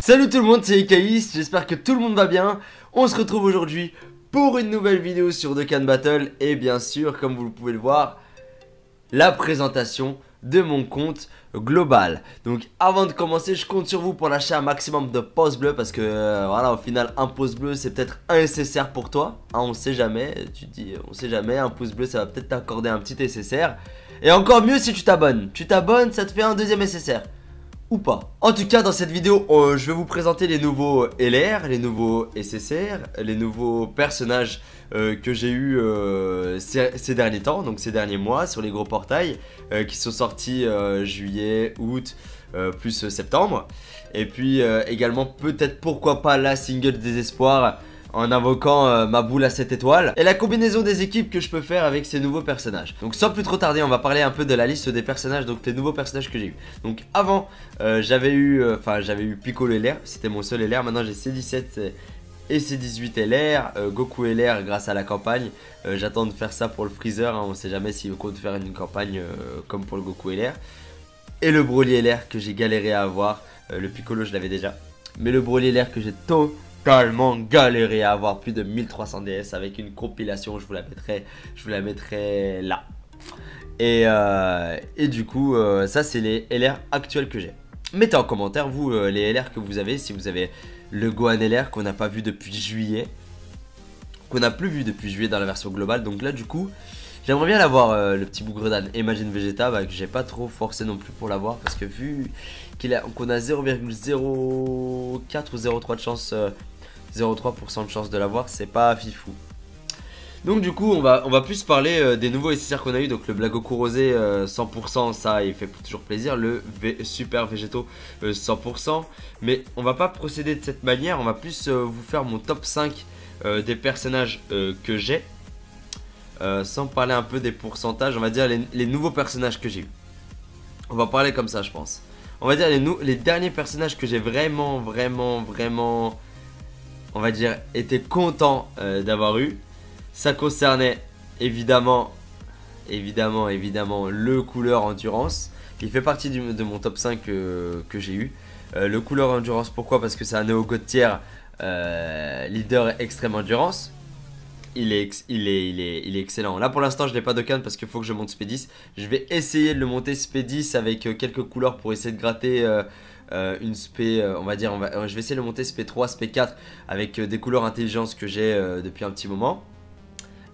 Salut tout le monde, c'est Ekaïs, j'espère que tout le monde va bien. On se retrouve aujourd'hui pour une nouvelle vidéo sur Dokkan Battle. Et bien sûr, comme vous pouvez le voir, la présentation de mon compte global. Donc avant de commencer, je compte sur vous pour lâcher un maximum de pouces bleus. Parce que voilà, au final, un pouce bleu c'est peut-être un SSR pour toi, hein, on sait jamais, tu te dis on sait jamais, un pouce bleu ça va peut-être t'accorder un petit SSR. Et encore mieux si tu t'abonnes, ça te fait un deuxième SSR ou pas. En tout cas, dans cette vidéo, je vais vous présenter les nouveaux LR, les nouveaux SSR, les nouveaux personnages que j'ai eu ces derniers temps, donc ces derniers mois sur les gros portails qui sont sortis juillet, août, plus septembre. Et puis également peut-être pourquoi pas la single désespoir en invoquant ma boule à 7 étoiles et la combinaison des équipes que je peux faire avec ces nouveaux personnages. Donc sans plus trop tarder, on va parler un peu de la liste des personnages, donc les nouveaux personnages que j'ai eu. Donc avant, j'avais eu Piccolo LR, c'était mon seul LR. Maintenant j'ai C17 et C18 LR, Goku LR grâce à la campagne. J'attends de faire ça pour le Freezer, hein, on sait jamais s'il compte faire une campagne comme pour le Goku LR. Et le Broly LR que j'ai galéré à avoir, le Piccolo je l'avais déjà. Mais le Broly LR que j'ai totalement galéré à avoir, plus de 1300 DS avec une compilation, je vous la mettrai là. Et du coup, ça c'est les LR actuels que j'ai. Mettez en commentaire vous les LR que vous avez, si vous avez le Gohan LR qu'on n'a pas vu depuis juillet, qu'on n'a plus vu depuis juillet dans la version globale. Donc là du coup, j'aimerais bien l'avoir le petit bougre d'âne Imagine Vegeta, que j'ai pas trop forcé non plus pour l'avoir parce que vu qu'on a 0,04 ou 0,3 de chance, 0,3% de chance de l'avoir, c'est pas fifou. Donc du coup on va plus parler des nouveaux SSR qu'on a eu. Donc le Blagoku Rosé 100%, ça il fait toujours plaisir. Le Super Végéto 100%. Mais on va pas procéder de cette manière, on va plus vous faire mon top 5 des personnages que j'ai. Sans parler un peu des pourcentages, on va dire les nouveaux personnages que j'ai eu. On va parler comme ça je pense. On va dire les derniers personnages que j'ai vraiment, on va dire, été content d'avoir eu. Ça concernait évidemment le couleur endurance. Il fait partie de mon top 5 que j'ai eu. Le couleur endurance, pourquoi? Parce que c'est un Neo God tier leader extrême endurance. Il est excellent. Là pour l'instant je n'ai pas de canne parce qu'il faut que je monte SP10. Je vais essayer de le monter SP10 avec quelques couleurs pour essayer de gratter une SP, on va dire, je vais essayer de le monter SP3, SP4 avec des couleurs intelligence que j'ai depuis un petit moment.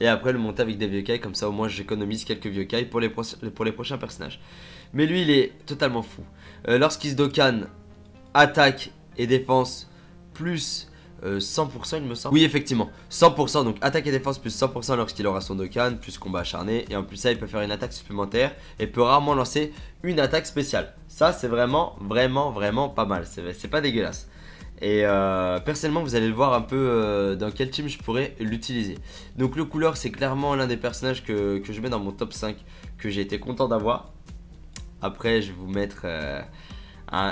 Et après le monter avec des vieux kai, comme ça au moins j'économise quelques vieux kai pour les prochains personnages. Mais lui il est totalement fou. Lorsqu'il se dokkan, attaque et défense plus 100% il me semble. Oui effectivement 100%, donc attaque et défense plus 100% lorsqu'il aura son Dokkan, plus combat acharné. Et en plus ça il peut faire une attaque supplémentaire et peut rarement lancer une attaque spéciale. Ça c'est vraiment pas mal, c'est pas dégueulasse. Et personnellement vous allez le voir un peu dans quel team je pourrais l'utiliser. Donc le couleur c'est clairement l'un des personnages que je mets dans mon top 5 que j'ai été content d'avoir. Après je vais vous mettre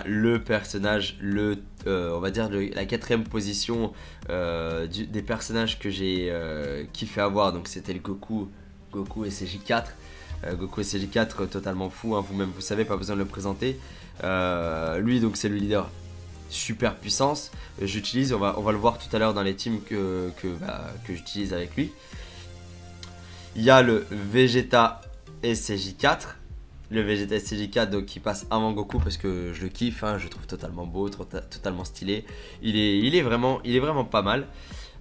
le personnage, on va dire la 4ème position des personnages que j'ai kiffé avoir. Donc c'était le Goku et CJ4. Goku et CJ4 totalement fou, hein, vous-même vous savez, pas besoin de le présenter. Lui donc c'est le leader super puissance. J'utilise, on va le voir tout à l'heure dans les teams que j'utilise avec lui. Il y a le Vegeta SCJ4. Le Vegeta SCJ4 donc qui passe avant Goku parce que je le kiffe, hein, je le trouve totalement beau, totalement stylé. Il est vraiment pas mal.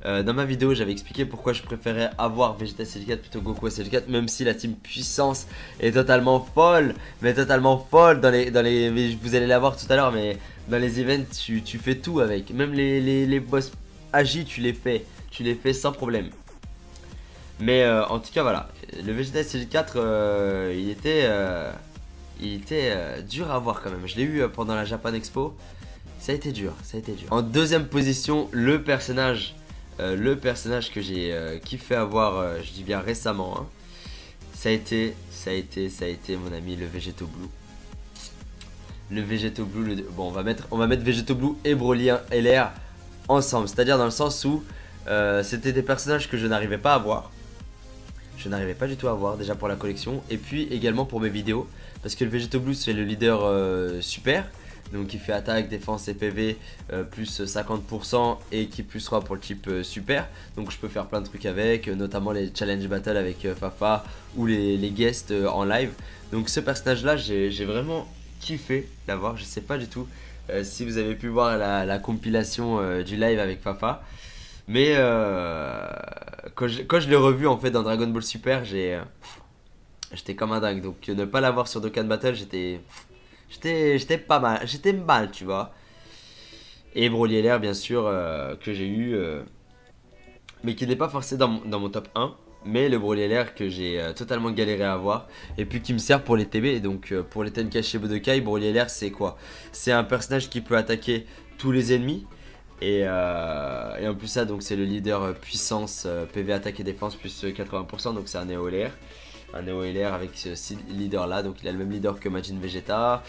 Dans ma vidéo j'avais expliqué pourquoi je préférais avoir Vegeta SCJ4 plutôt Goku SCJ4, même si la team puissance est totalement folle, mais totalement folle vous allez la voir tout à l'heure, mais dans les events tu fais tout avec, même les boss AJ tu les fais sans problème. Mais en tout cas voilà, le Vegeta SCJ4 il était dur à avoir quand même. Je l'ai eu pendant la Japan Expo, ça a été dur. En deuxième position, le personnage que j'ai kiffé avoir, je dis bien récemment, hein. Ça a été mon ami le Vegeto Blue. Le Vegeto Blue, bon on va mettre Vegeto Blue et Broly LR ensemble, c'est-à-dire dans le sens où c'était des personnages que je n'arrivais pas à avoir. Je n'arrivais pas du tout à avoir, déjà pour la collection et puis également pour mes vidéos, parce que le Vegeto Blue c'est le leader super, Donc il fait attaque, défense et PV plus 50% et qui plus 3 pour le type super. Donc je peux faire plein de trucs avec, notamment les challenge battle avec Fafa ou les guests en live. Donc ce personnage là j'ai vraiment kiffé l'avoir. Je sais pas du tout si vous avez pu voir la compilation du live avec Fafa. Mais quand je l'ai revu en fait dans Dragon Ball Super, j'étais comme un dingue. Donc ne pas l'avoir sur Dokkan Battle, j'étais pas mal, j'étais mal, tu vois. Et Broly LR, bien sûr, que j'ai eu, mais qui n'est pas forcément dans mon top 1. Mais le Broly LR que j'ai totalement galéré à avoir. Et puis qui me sert pour les TB. Donc pour les Tenkaichi Budokai, Broly LR, c'est quoi? C'est un personnage qui peut attaquer tous les ennemis. Et en plus ça, donc c'est le leader puissance PV attaque et défense plus 80%. Donc c'est un Neo LR. Un Neo LR avec ce leader là, donc il a le même leader que Majin Vegeta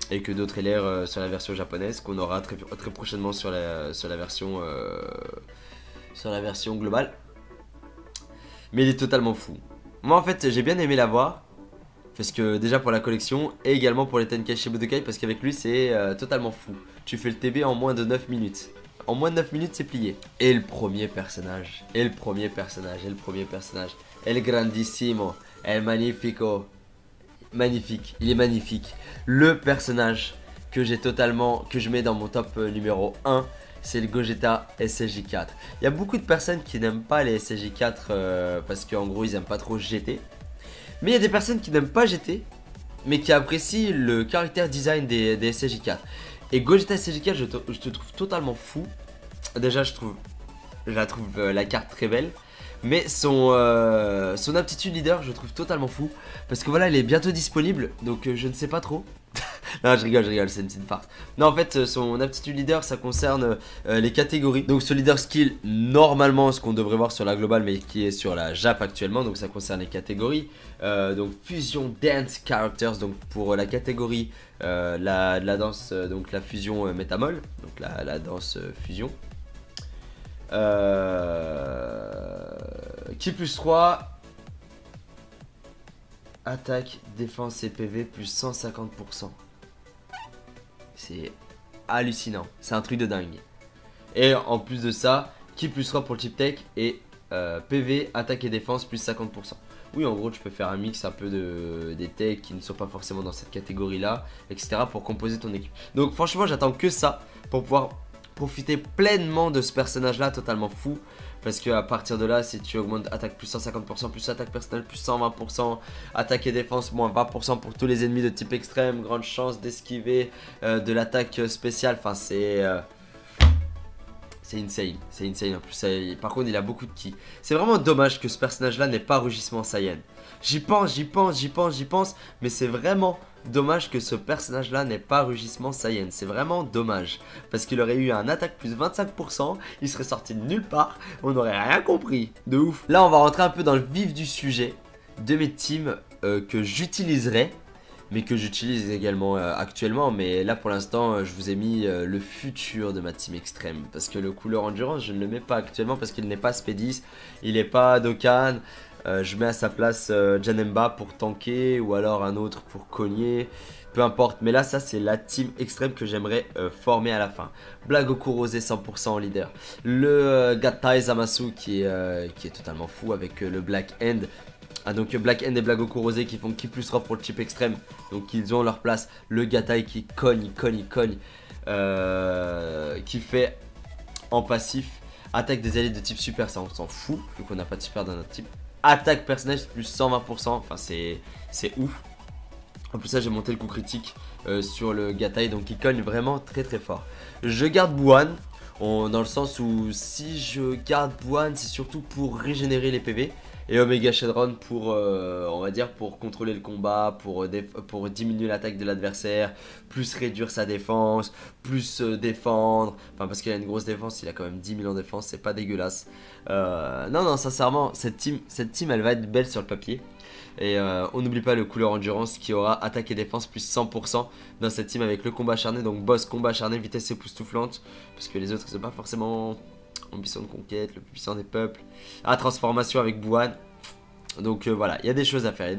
et que d'autres LR sur la version japonaise qu'on aura très prochainement sur la version globale. Mais il est totalement fou. Moi en fait j'ai bien aimé l'avoir parce que déjà pour la collection et également pour les Tenkaichi Budokai parce qu'avec lui c'est totalement fou. Tu fais le TB en moins de 9 minutes. En moins de 9 minutes c'est plié. Et le premier personnage. El grandissimo. El magnifico. Magnifique. Il est magnifique. Le personnage que je mets dans mon top numéro 1. C'est le Gogeta SSJ4. Il y a beaucoup de personnes qui n'aiment pas les SSJ4 parce qu'en gros ils n'aiment pas trop GT. Mais il y a des personnes qui n'aiment pas GT mais qui apprécient le caractère design des SSJ4. Et Gogeta SSJ4 je te trouve totalement fou. Déjà je la trouve la carte très belle. Mais son aptitude leader je trouve totalement fou. Parce que voilà il est bientôt disponible. Donc je ne sais pas trop. Non je rigole, c'est une petite farce. Non en fait son aptitude leader ça concerne les catégories. Donc ce leader skill normalement ce qu'on devrait voir sur la globale mais qui est sur la Jap actuellement. Donc ça concerne les catégories. Donc fusion dance characters. Donc pour la catégorie la danse donc la fusion métamol. Donc la danse fusion. Qui plus 3 attaque, défense et PV plus 150%. C'est hallucinant. C'est un truc de dingue. Et en plus de ça, qui plus 3 pour le type tech et PV, attaque et défense plus 50%. Oui, en gros, tu peux faire un mix un peu des techs qui ne sont pas forcément dans cette catégorie-là, etc. pour composer ton équipe. Donc franchement, j'attends que ça pour pouvoir profiter pleinement de ce personnage-là totalement fou. Parce que à partir de là, si tu augmentes attaque plus 150%, plus attaque personnelle plus 120%, attaque et défense moins 20% pour tous les ennemis de type extrême, grande chance d'esquiver de l'attaque spéciale. Enfin, c'est insane en plus. Par contre, il a beaucoup de ki. C'est vraiment dommage que ce personnage-là n'ait pas rugissement Saiyan. J'y pense, mais c'est vraiment dommage que ce personnage-là n'ait pas rugissement Saiyan. C'est vraiment dommage. Parce qu'il aurait eu un attaque plus 25%, il serait sorti de nulle part, on n'aurait rien compris. De ouf. Là, on va rentrer un peu dans le vif du sujet de mes teams que j'utiliserai. Mais que j'utilise également actuellement. Mais là pour l'instant je vous ai mis le futur de ma team extrême. Parce que le couleur endurance je ne le mets pas actuellement. Parce qu'il n'est pas Spedis. Il n'est pas Dokkan. Je mets à sa place Janemba pour tanker. Ou alors un autre pour cogner. Peu importe. Mais là ça c'est la team extrême que j'aimerais former à la fin. Blagoku Rosé 100% en leader. Le Gattai Zamasu qui est totalement fou avec le Black End. Ah donc Black End et Blagoku Rosé qui font qui plus 3 pour le type extrême. Donc ils ont leur place. Le Gattai qui cogne. Qui fait en passif attaque des alliés de type super. Ça on s'en fout vu qu'on n'a pas de super dans notre type. Attaque personnage plus 120%. Enfin c'est ouf. En plus ça j'ai monté le coup critique sur le Gattai. Donc il cogne vraiment très fort. Je garde Buan. Dans le sens où si je garde Buan c'est surtout pour régénérer les PV. Et Omega Shenron pour, on va dire, pour contrôler le combat, pour diminuer l'attaque de l'adversaire, plus réduire sa défense, plus défendre. Enfin, parce qu'il a une grosse défense, il a quand même 10 000 en défense, c'est pas dégueulasse. Non, sincèrement, cette team, elle va être belle sur le papier. Et on n'oublie pas le couleur endurance qui aura attaque et défense plus 100% dans cette team avec le combat acharné. Donc boss, combat acharné, vitesse époustouflante. Parce que les autres, c'est pas forcément ambition de conquête, le plus puissant des peuples. Transformation avec Buan. Donc voilà, il y a des choses à faire,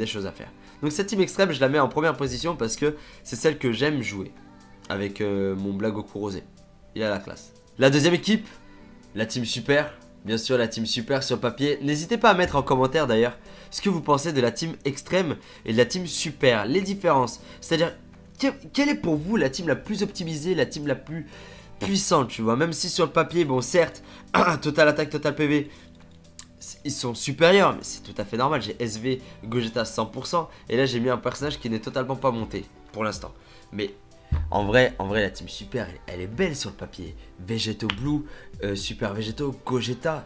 Donc cette team extrême, je la mets en première position parce que c'est celle que j'aime jouer. avec mon Blagoku rosé. Il a la classe. La deuxième équipe, la team super. Bien sûr, la team super sur papier. N'hésitez pas à mettre en commentaire d'ailleurs ce que vous pensez de la team extrême et de la team super. Les différences. C'est-à-dire, quelle est pour vous la team la plus optimisée, la team la plus puissante, tu vois. Même si sur le papier, bon certes, total attaque, total PV, ils sont supérieurs, mais c'est tout à fait normal. J'ai SV, Gogeta 100%. Et là, j'ai mis un personnage qui n'est totalement pas monté pour l'instant. Mais en vrai, la team super, elle est belle sur le papier. Végéto Blue, Super Végéto, Gogeta,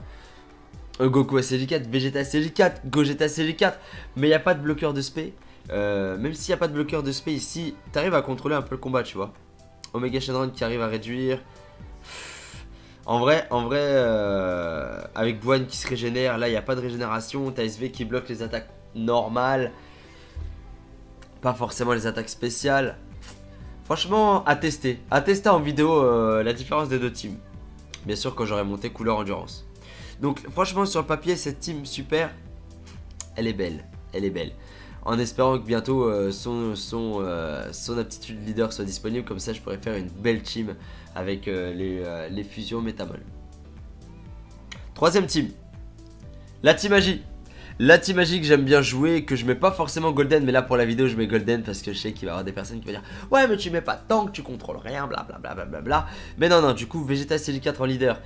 Goku SLJ4, Vegeta SLJ4, Gogeta SLJ4. Mais il n'y a pas de bloqueur de spé. Même s'il n'y a pas de bloqueur de spé ici, tu arrives à contrôler un peu le combat, tu vois. Omega Shenron qui arrive à réduire. En vrai, avec Boine qui se régénère, là il n'y a pas de régénération. T'as SV qui bloque les attaques normales, pas forcément les attaques spéciales. Franchement, à tester en vidéo la différence des deux teams. Bien sûr quand j'aurai monté couleur endurance. Donc franchement sur le papier cette team super, elle est belle, En espérant que bientôt son aptitude leader soit disponible, comme ça je pourrais faire une belle team avec les fusions Métamol. Troisième team, la team magie. La team magie que j'aime bien jouer, que je mets pas forcément golden, mais là pour la vidéo je mets golden parce que je sais qu'il va y avoir des personnes qui vont dire ouais mais tu mets pas de tank, tu contrôles rien, blablabla. Bla. Mais non, du coup Vegeta SLJ4 en leader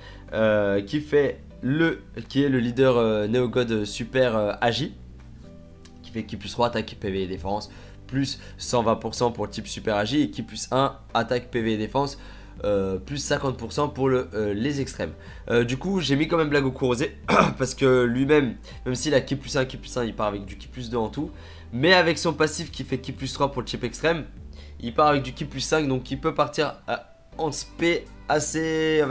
qui est le leader Néogod Super Agi, qui fait qui plus 3 attaque PV et défense, plus 120% pour le type Super Agi et qui plus 1 attaque PV et défense. Plus 50% pour les extrêmes. Du coup j'ai mis quand même Blagoku rosé parce que lui-même, même s'il a ki plus 1, il part avec du ki plus 2 en tout. Mais avec son passif qui fait ki plus 3 pour le type extrême, il part avec du ki plus 5, donc il peut partir en spé assez, on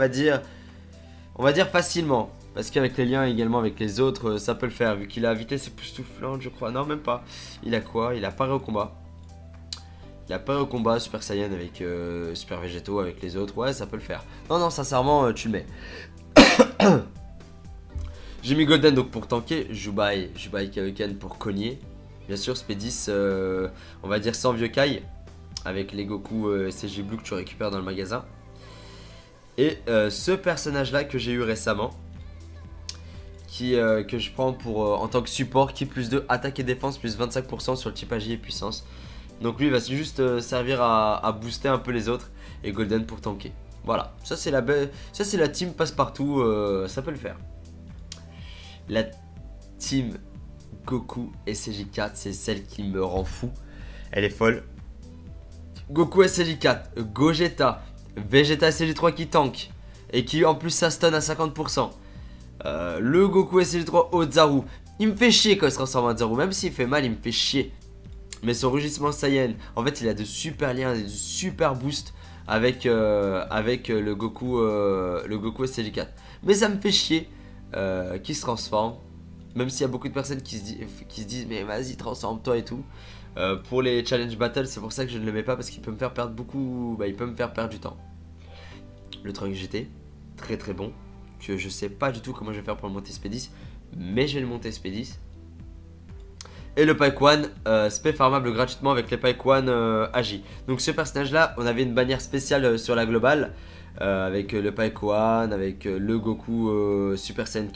va dire facilement. Parce qu'avec les liens également avec les autres, ça peut le faire vu qu'il a vitesse époustouflante je crois. Non même pas, il a quoi? Il a paré au combat. Il a pas au combat Super Saiyan avec Super Végéto avec les autres. Ouais, ça peut le faire. Non, sincèrement, tu le mets. J'ai mis Golden donc pour tanker. Jubai Kaioken pour cogner. Bien sûr, Spédis, on va dire sans vieux Kai. Avec les Goku CG Blue que tu récupères dans le magasin. Et ce personnage là que j'ai eu récemment. Que je prends pour en tant que support. Qui plus 2 attaque et défense plus 25% sur le type AG et puissance. Donc lui il va juste servir à booster un peu les autres. Et Golden pour tanker. Voilà, ça c'est la team passe-partout, ça peut le faire. La team Goku SLJ4, c'est celle qui me rend fou. Elle est folle. Goku SLJ4, Gogeta, Vegeta SLJ3 qui tank. Et qui en plus ça stun à 50%. Le Goku SLJ3 Ozaru. Il me fait chier quand il se transforme en Ozaru. Même s'il fait mal, il me fait chier. Mais son rugissement Saiyan, en fait il a de super liens, de super boosts avec le Goku SLJ4. Mais ça me fait chier qu'il se transforme. Même s'il y a beaucoup de personnes qui se disent mais vas-y transforme-toi et tout. Pour les challenge battles c'est pour ça que je ne le mets pas parce qu'il peut me faire perdre beaucoup, il peut me faire perdre du temps. Le Trunks GT, très très bon. Que je sais pas du tout comment je vais faire pour le monter Spédis. Mais je vais le monter Spédis. Et le Paikwan, spé farmable gratuitement avec les Paikwan Agi. Donc ce personnage là, on avait une bannière spéciale sur la globale. Avec le Paikwan, avec le Goku Super Saiyan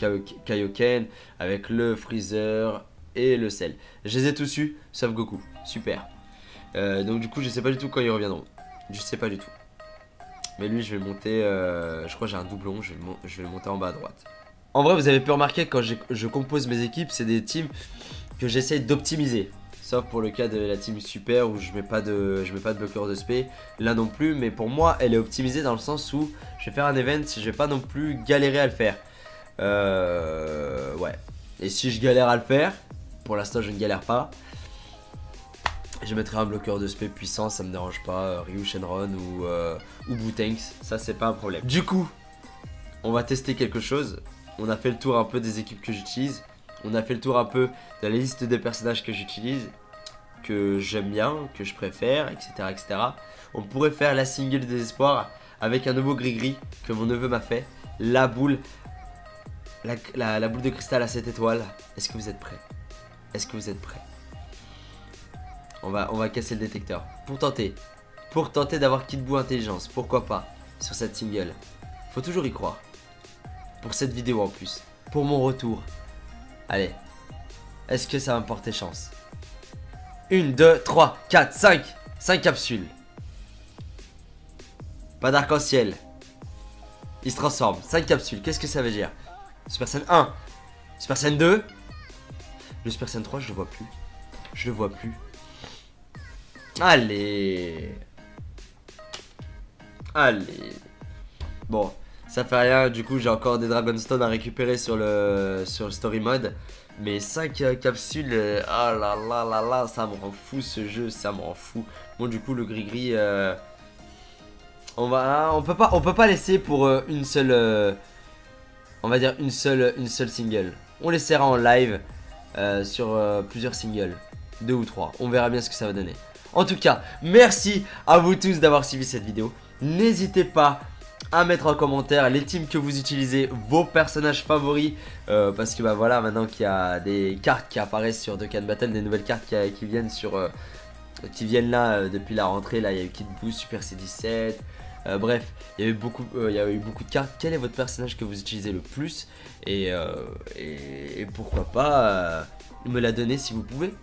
Kaioken, avec le Freezer et le Cell. Je les ai tous eus, sauf Goku. Super. Donc du coup, je sais pas du tout quand ils reviendront. Je sais pas du tout. Mais lui, je vais le monter, je crois que j'ai un doublon, je vais le monter en bas à droite. En vrai, vous avez pu remarquer quand je compose mes équipes, c'est des teams que j'essaie d'optimiser. Sauf pour le cas de la team super où je mets pas de bloqueur de spé. Là non plus, mais pour moi elle est optimisée dans le sens où je vais faire un event, je vais pas non plus galérer à le faire. Ouais. Et si je galère à le faire, pour l'instant je ne galère pas, je mettrai un bloqueur de spé puissant, ça me dérange pas. Ryu Shenron ou Bootanks, ça c'est pas un problème. Du coup, on va tester quelque chose. On a fait le tour un peu des équipes que j'utilise. On a fait le tour un peu de la liste des personnages que j'utilise, que j'aime bien, que je préfère, etc., etc. On pourrait faire la single des espoirs avec un nouveau gris-gris que mon neveu m'a fait. La boule, la boule de cristal à 7 étoiles. Est-ce que vous êtes prêts? Est-ce que vous êtes prêts? On va casser le détecteur. Pour tenter pour tenter d'avoir Kid Buu intelligence. Pourquoi pas sur cette single. Faut toujours y croire. Pour cette vidéo en plus. Pour mon retour. Allez. Est-ce que ça va me porter chance? 1, 2, 3, 4, 5. 5 capsules. Pas d'arc-en-ciel. Il se transforme. 5 capsules. Qu'est-ce que ça veut dire? Super Saiyan 1. Super Saiyan 2. Le Super Saiyan 3, je le vois plus. Je le vois plus. Allez. Allez. Bon, ça fait rien. Du coup, j'ai encore des Dragonstone à récupérer sur le story mode. Mais 5 capsules. Oh là là là là. Ça me rend fou ce jeu. Ça me rend fou. Bon, du coup, le gris-gris. On peut pas laisser pour une seule. On va dire une seule single. On laissera en live sur plusieurs singles. 2 ou 3. On verra bien ce que ça va donner. En tout cas, merci à vous tous d'avoir suivi cette vidéo. N'hésitez pas à mettre en commentaire les teams que vous utilisez, vos personnages favoris. Parce que bah voilà, maintenant qu'il y a des cartes qui apparaissent sur Dokkan Battle, des nouvelles cartes qui viennent sur. Qui viennent là depuis la rentrée. Là, il y a eu Kid Buu, Super C17. Bref, il y a eu beaucoup de cartes. Quel est votre personnage que vous utilisez le plus? Et pourquoi pas me la donner si vous pouvez.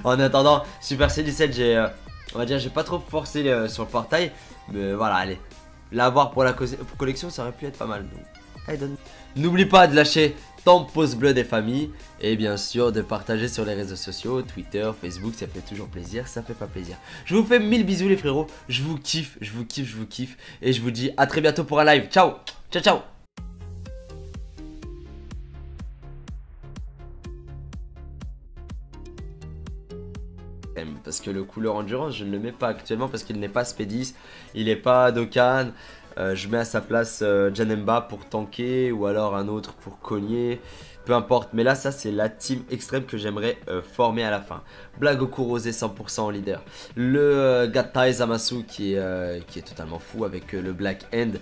En attendant, Super C17, on va dire, j'ai pas trop forcé sur le portail. Mais voilà, allez. L'avoir pour la collection, ça aurait pu être pas mal. Donc, allez, donne. N'oublie pas de lâcher ton pouce bleu des familles. Et bien sûr, de partager sur les réseaux sociaux, Twitter, Facebook, ça fait toujours plaisir, ça fait pas plaisir. Je vous fais 1000 bisous les frérots. Je vous kiffe, je vous kiffe, je vous kiffe. Et je vous dis à très bientôt pour un live. Ciao, ciao, ciao. Parce que le couleur endurance, je ne le mets pas actuellement parce qu'il n'est pas Spédis, il n'est pas Dokkan. Je mets à sa place Janemba pour tanker ou alors un autre pour cogner, peu importe. Mais là, ça c'est la team extrême que j'aimerais former à la fin. Blaggoku Rosé 100% en leader. Le Gattai Zamasu qui est totalement fou avec le Black End.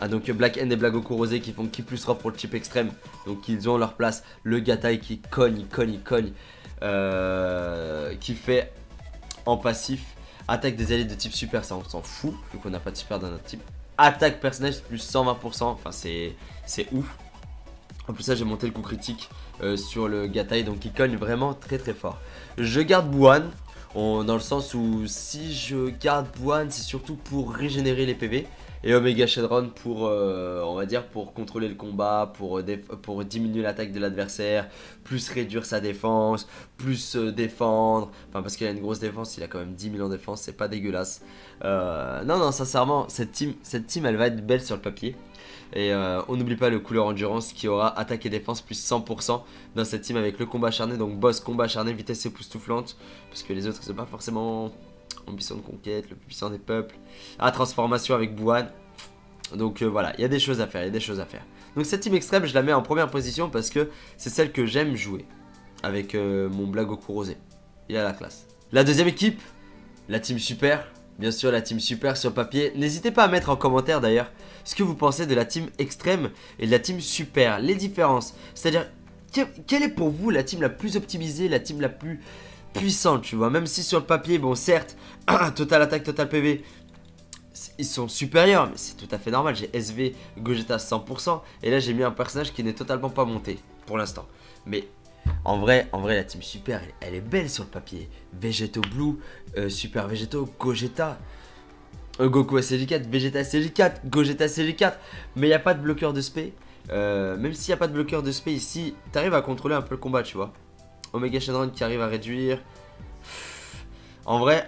Ah, donc Black End et Blaggoku Rosé qui font qui plus sera pour le type extrême. Donc ils ont leur place. Le Gattai qui cogne, qui fait en passif attaque des alliés de type super, ça on s'en fout vu qu'on n'a pas de super dans notre type. Attaque personnage plus 120%, enfin c'est ouf. En plus ça j'ai monté le coup critique sur le Gattai, donc il cogne vraiment très très fort. Je garde Buwan dans le sens où si je garde Buwan c'est surtout pour régénérer les PV. Et Omega Shenron pour, on va dire, pour contrôler le combat, pour diminuer l'attaque de l'adversaire, plus réduire sa défense, plus défendre. Enfin, parce qu'il a une grosse défense, il a quand même 10 000 en défense, c'est pas dégueulasse. Non, sincèrement, cette team, elle va être belle sur le papier. Et on n'oublie pas le couleur endurance qui aura attaque et défense plus 100% dans cette team avec le combat acharné. Donc boss, combat acharné, vitesse époustouflante. Parce que les autres, c'est pas forcément... ambition de conquête, le plus puissant des peuples, à transformation avec Buwan. Donc voilà, il y a des choses à faire, Donc cette team extrême, je la mets en première position parce que c'est celle que j'aime jouer. Avec mon Blaggoku Rosé. Il a la classe. La deuxième équipe, la team super. Bien sûr, la team super sur papier. N'hésitez pas à mettre en commentaire d'ailleurs ce que vous pensez de la team extrême et de la team super. Les différences. C'est-à-dire, quelle est pour vous la team la plus optimisée, la team la plus... puissante, tu vois, même si sur le papier, bon certes, total attaque, total PV, ils sont supérieurs, mais c'est tout à fait normal. J'ai SV Gogeta 100% et là j'ai mis un personnage qui n'est totalement pas monté pour l'instant. Mais en vrai la team super, elle est belle sur le papier. Vegeto Blue, Super Vegeto, Gogeta, Goku SLJ4, Vegeta SLJ4, Gogeta SLJ4, mais il n'y a pas de bloqueur de spé. Même s'il n'y a pas de bloqueur de spé ici, tu arrives à contrôler un peu le combat, tu vois. Omega Shenron qui arrive à réduire. En vrai,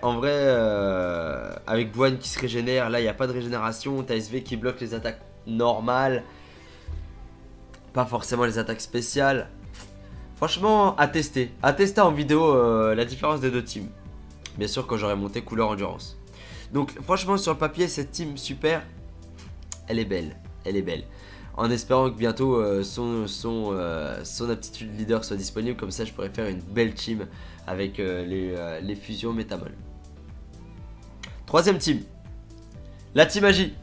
avec Buwan qui se régénère, là il n'y a pas de régénération. T'as SV qui bloque les attaques normales, pas forcément les attaques spéciales. Franchement, à tester en vidéo la différence des deux teams. Bien sûr quand j'aurai monté couleur endurance. Donc franchement sur le papier cette team super, elle est belle, En espérant que bientôt son aptitude leader soit disponible, comme ça je pourrais faire une belle team avec les fusions Métamol. Troisième team, la team magie.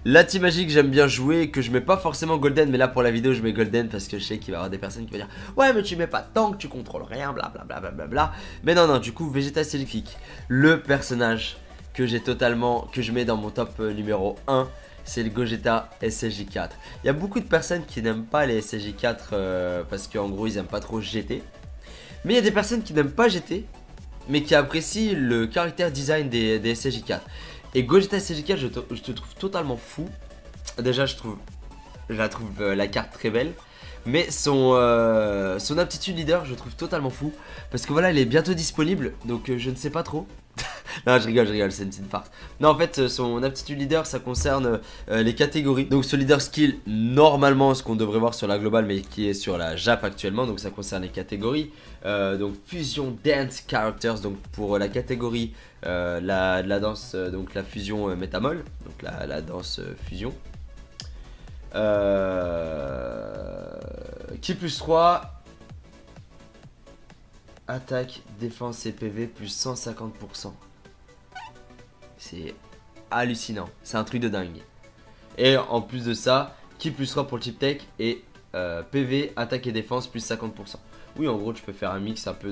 La team magie que j'aime bien jouer, que je mets pas forcément golden, mais là pour la vidéo je mets golden parce que je sais qu'il va y avoir des personnes qui vont dire ouais mais tu mets pas tank, tu contrôles rien, blablabla. Mais non, du coup Vegeta Selfie, le personnage que j'ai totalement, que je mets dans mon top numéro 1, c'est le Gogeta SSJ4. Il y a beaucoup de personnes qui n'aiment pas les SSJ4 parce qu'en gros ils n'aiment pas trop GT. Mais il y a des personnes qui n'aiment pas GT mais qui apprécient le caractère design des SSJ4. Et Gogeta SSJ4 je te trouve totalement fou. Déjà je la trouve la carte très belle. Mais son aptitude leader je trouve totalement fou. Parce que voilà, il est bientôt disponible. Donc je ne sais pas trop. Non, je rigole, c'est une petite farce. Non, en fait, son aptitude leader, ça concerne les catégories. Donc ce leader skill, normalement, ce qu'on devrait voir sur la globale, mais qui est sur la JAP actuellement. Donc ça concerne les catégories. Donc fusion dance characters. Donc pour la catégorie la danse, donc la fusion métamol. Donc la danse fusion. Qui plus 3. Attaque, défense et PV plus 150%. C'est hallucinant. C'est un truc de dingue. Et en plus de ça, qui plus 3 pour le chip tech et PV, attaque et défense plus 50%. Oui, en gros, tu peux faire un mix un peu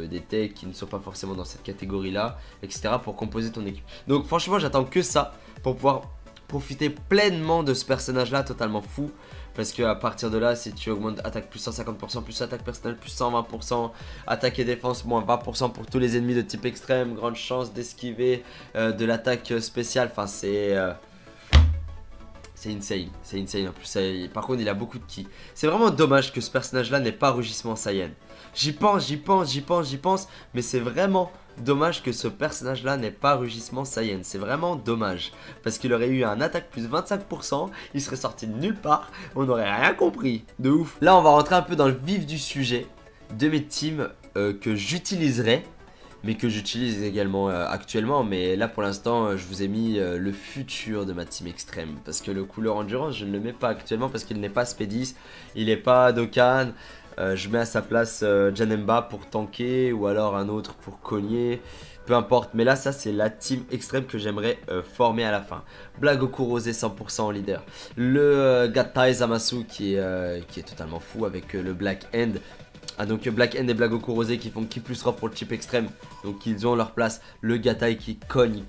des techs qui ne sont pas forcément dans cette catégorie-là, etc. pour composer ton équipe. Donc franchement, j'attends que ça pour pouvoir profiter pleinement de ce personnage-là, totalement fou. Parce que à partir de là, si tu augmentes attaque plus 150%, plus attaque personnelle plus 120%, attaque et défense moins 20% pour tous les ennemis de type extrême, grande chance d'esquiver de l'attaque spéciale. Enfin, c'est insane, c'est insane. En plus, par contre, il a beaucoup de ki. C'est vraiment dommage que ce personnage-là n'ait pas rugissement Saiyan. J'y pense, mais c'est vraiment dommage que ce personnage-là n'ait pas rugissement Saiyan. C'est vraiment dommage. Parce qu'il aurait eu un attaque plus 25%, il serait sorti de nulle part, on n'aurait rien compris. De ouf. Là, on va rentrer un peu dans le vif du sujet de mes teams que j'utiliserai. Mais que j'utilise également actuellement. Mais là pour l'instant je vous ai mis le futur de ma team extrême. Parce que le couleur endurance je ne le mets pas actuellement. Parce qu'il n'est pas Spedis, il n'est pas Dokkan. Je mets à sa place Janemba pour tanker. Ou alors un autre pour cogner. Peu importe, mais là ça c'est la team extrême que j'aimerais former à la fin. Blagoku Rosé 100% en leader. Le Gatai Zamasu qui est totalement fou avec le Black End. Ah donc Black End et Blagoku Rosé qui font qui plus 3 pour le chip extrême. Donc ils ont leur place. Le Gatai qui cogne.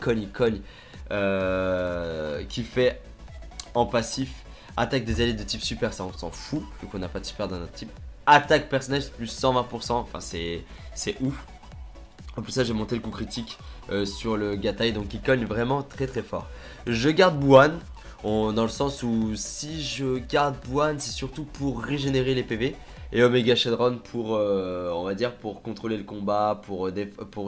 Qui fait en passif attaque des alliés de type super, ça on s'en fout vu qu'on n'a pas de super dans notre type. Attaque personnage plus 120%, enfin c'est ouf. En plus ça j'ai monté le coup critique sur le Gatai, donc il cogne vraiment très fort. Je garde Buan, dans le sens où si je garde Buan c'est surtout pour régénérer les PV. Et Omega Shenron pour, on va dire, pour contrôler le combat, pour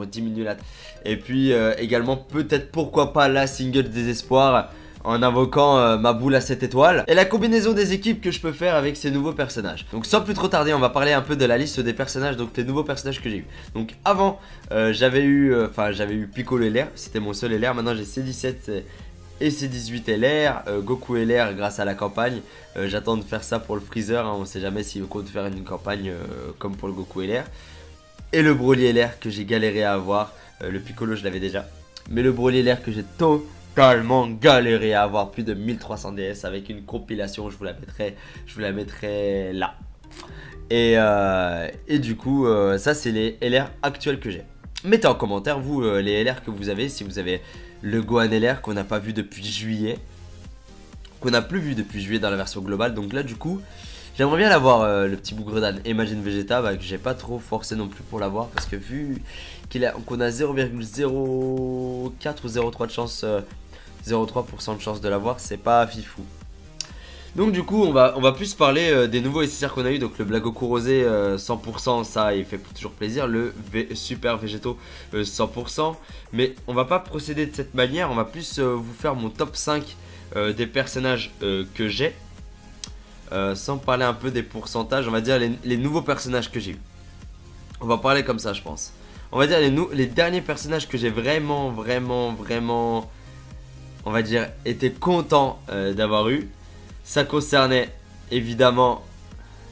diminuer la... Et puis également peut-être pourquoi pas la single désespoir en invoquant ma boule à 7 étoiles. Et la combinaison des équipes que je peux faire avec ces nouveaux personnages. Donc sans plus trop tarder, on va parler un peu de la liste des personnages, donc les nouveaux personnages que j'ai eu. Donc avant, j'avais eu Piccolo LR, c'était mon seul LR, maintenant j'ai C17 et C18 LR, Goku LR grâce à la campagne. J'attends de faire ça pour le Freezer, hein, on sait jamais s'il compte faire une campagne comme pour le Goku LR. Et le Broly LR que j'ai galéré à avoir, le Piccolo je l'avais déjà. Mais le Broly LR que j'ai totalement galéré à avoir, plus de 1300 DS avec une compilation, je vous la mettrai là. Et du coup, ça c'est les LR actuels que j'ai. Mettez en commentaire vous les LR que vous avez, si vous avez le Gohan LR qu'on n'a pas vu depuis juillet, qu'on n'a plus vu depuis juillet dans la version globale. Donc là du coup j'aimerais bien l'avoir, le petit bougre d'âne Imagine Vegeta, que j'ai pas trop forcé non plus pour l'avoir. Parce que vu qu'on a 0,04 ou 0,3 de chance, 0,3% de chance de l'avoir, c'est pas fifou. Donc du coup on va plus parler des nouveaux SSR qu'on a eu. Donc le Blagoku Rosé 100%, ça il fait toujours plaisir. Le Super Végétaux 100%. Mais on va pas procéder de cette manière. On va plus vous faire mon top 5 des personnages que j'ai. Sans parler un peu des pourcentages, on va dire les nouveaux personnages que j'ai eu. On va parler comme ça je pense. On va dire les derniers personnages que j'ai vraiment on va dire été content d'avoir eu. Ça concernait évidemment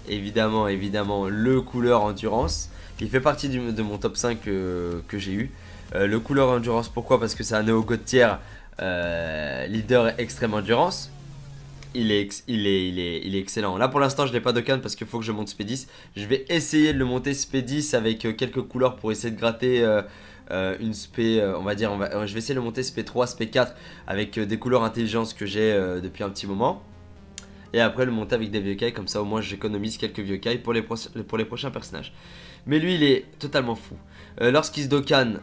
le couleur endurance. Il fait partie de mon top 5 que j'ai eu. Le couleur endurance, pourquoi? Parce que c'est un Neo God tier leader extrême endurance. Il est excellent. Là pour l'instant je n'ai pas de canne parce qu'il faut que je monte Spedis. Je vais essayer de le monter Spedis avec quelques couleurs pour essayer de gratter une spé, on va dire, je vais essayer de monter spé 3, spé 4 avec des couleurs intelligence que j'ai depuis un petit moment. Et après le monter avec des vieux cailles, comme ça au moins j'économise quelques vieux cailles pour les prochains personnages. Mais lui il est totalement fou. Lorsqu'il se dokkan,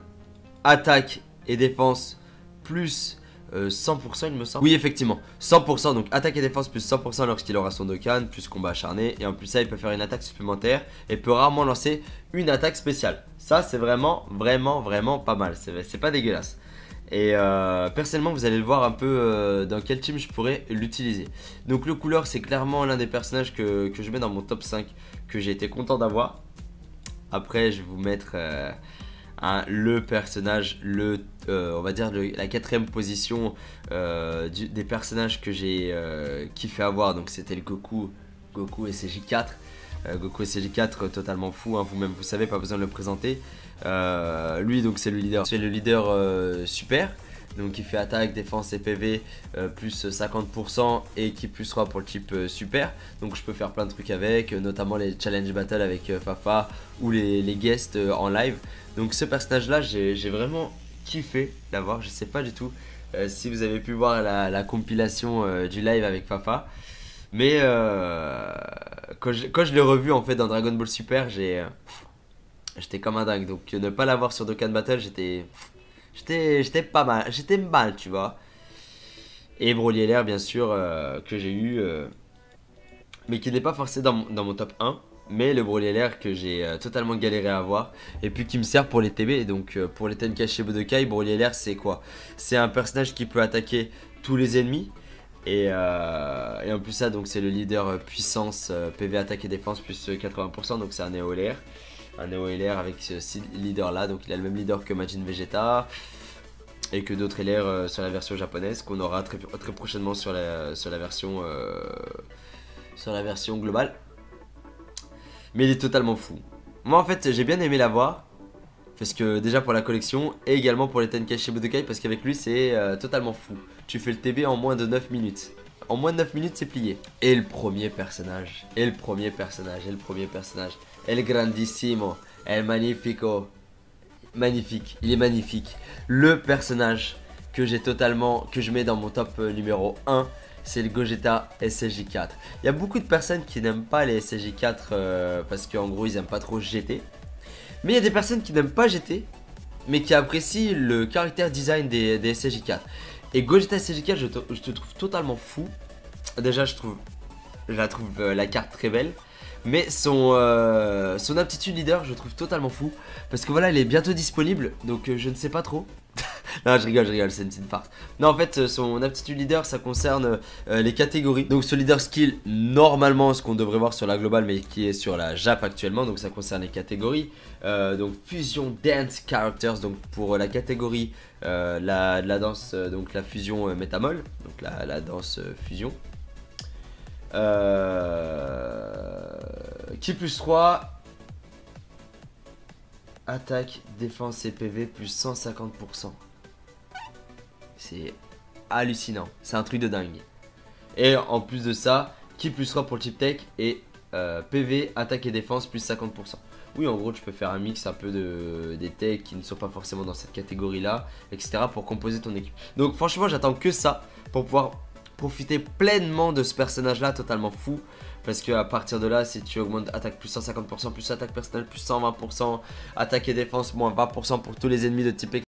attaque et défense plus 100% il me semble. Oui effectivement 100%, donc attaque et défense plus 100% lorsqu'il aura son dokkan, plus combat acharné. Et en plus ça il peut faire une attaque supplémentaire et peut rarement lancer une attaque spéciale. Ça c'est vraiment pas mal, c'est pas dégueulasse. Et personnellement vous allez le voir un peu dans quel team je pourrais l'utiliser. Donc le couleur c'est clairement l'un des personnages que je mets dans mon top 5 que j'ai été content d'avoir. Après je vais vous mettre le personnage, on va dire la 4ème position des personnages que j'ai kiffé avoir. Donc c'était le Goku SCJ4. Goku SCJ4 totalement fou, hein, vous-même vous savez, pas besoin de le présenter. Lui donc c'est le leader super. Donc il fait attaque, défense et PV plus 50% et qui plus 3 pour le type super. Donc je peux faire plein de trucs avec, notamment les challenge battle avec Fafa ou les guests en live. Donc ce personnage là j'ai vraiment kiffé l'avoir. Je sais pas du tout si vous avez pu voir la compilation du live avec Fafa. Mais quand je l'ai revu en fait dans Dragon Ball Super, j'étais comme un dingue. Donc ne pas l'avoir sur Dokkan Battle, j'étais pas mal, j'étais mal, tu vois. Et Broly LR bien sûr que j'ai eu, mais qui n'est pas forcément dans mon top 1. Mais le Broly LR que j'ai totalement galéré à avoir. Et puis qui me sert pour les TB. Donc pour les Tenkaichi Budokai, Broly LR c'est quoi? C'est un personnage qui peut attaquer tous les ennemis. Et en plus ça donc c'est le leader puissance PV attaque et défense plus 80%. Donc c'est un Neo LR. Un Neo LR avec ce leader là. Donc il a le même leader que Majin Vegeta et que d'autres LR sur la version japonaise qu'on aura très prochainement sur la version globale. Mais il est totalement fou. Moi en fait j'ai bien aimé l'avoir, parce que déjà pour la collection et également pour les Tenkaichi Budokai, parce qu'avec lui c'est totalement fou. Tu fais le TB en moins de 9 minutes. En moins de 9 minutes c'est plié. Et le premier personnage. El grandissimo. El magnifico. Magnifique. Il est magnifique. Le personnage que je mets dans mon top numéro 1. C'est le Gogeta SSJ4. Il y a beaucoup de personnes qui n'aiment pas les SSJ4 parce qu'en gros ils n'aiment pas trop GT. Mais il y a des personnes qui n'aiment pas GT mais qui apprécient le caractère design des SSJ4. Et Gogeta SSJ4 je te trouve totalement fou. Déjà je la trouve la carte très belle. Mais son aptitude leader je trouve totalement fou. Parce que voilà il est bientôt disponible. Donc je ne sais pas trop. Non je rigole, c'est une petite farce. Non en fait son aptitude leader ça concerne les catégories. Donc ce leader skill normalement ce qu'on devrait voir sur la globale mais qui est sur la Jap actuellement. Donc ça concerne les catégories donc fusion dance characters. Donc pour la catégorie la danse donc la fusion métamol. Donc la danse fusion qui plus 3 attaque, défense et PV plus 150%. C'est hallucinant. C'est un truc de dingue. Et en plus de ça, qui plus 3 pour le type tech et PV, attaque et défense plus 50%. Oui, en gros, tu peux faire un mix un peu des techs qui ne sont pas forcément dans cette catégorie-là, etc. pour composer ton équipe. Donc franchement, j'attends que ça pour pouvoir profiter pleinement de ce personnage-là totalement fou. Parce que à partir de là, si tu augmentes attaque plus 150%, plus attaque personnelle plus 120%, attaque et défense moins 20% pour tous les ennemis de type